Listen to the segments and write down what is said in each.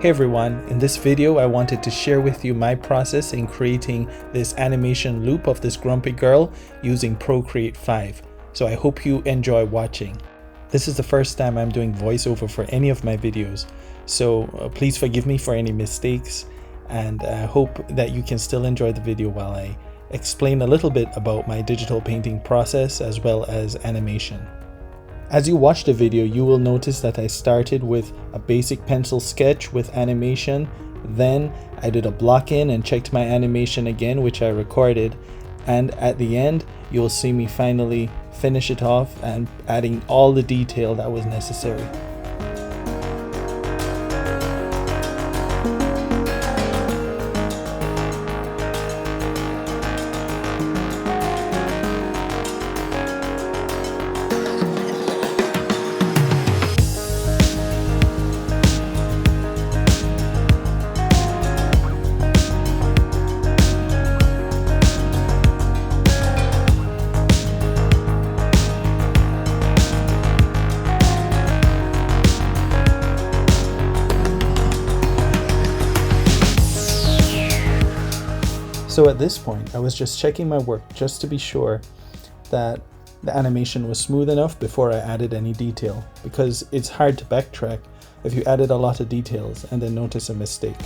Hey everyone, in this video I wanted to share with you my process in creating this animation loop of this grumpy girl using Procreate 5. So I hope you enjoy watching. This is the first time I'm doing voiceover for any of my videos, so please forgive me for any mistakes, and I hope that you can still enjoy the video while I explain a little bit about my digital painting process as well as animation. As you watch the video, you will notice that I started with a basic pencil sketch with animation. Then I did a block in and checked my animation again, which I recorded. And at the end, you'll see me finally finish it off and adding all the detail that was necessary. So at this point, I was just checking my work just to be sure that the animation was smooth enough before I added any detail, because it's hard to backtrack if you added a lot of details and then notice a mistake.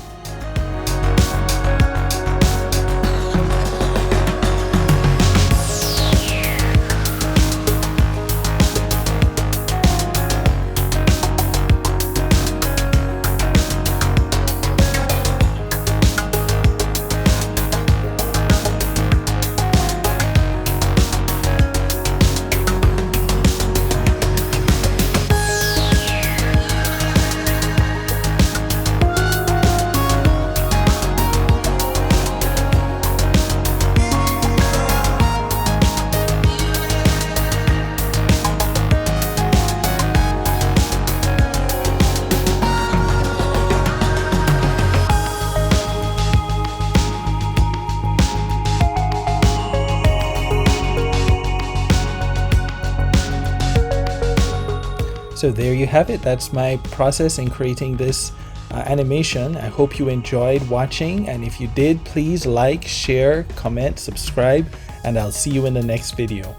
So there you have it. That's my process in creating this animation. I hope you enjoyed watching, and if you did, please like, share, comment, subscribe, and I'll see you in the next video.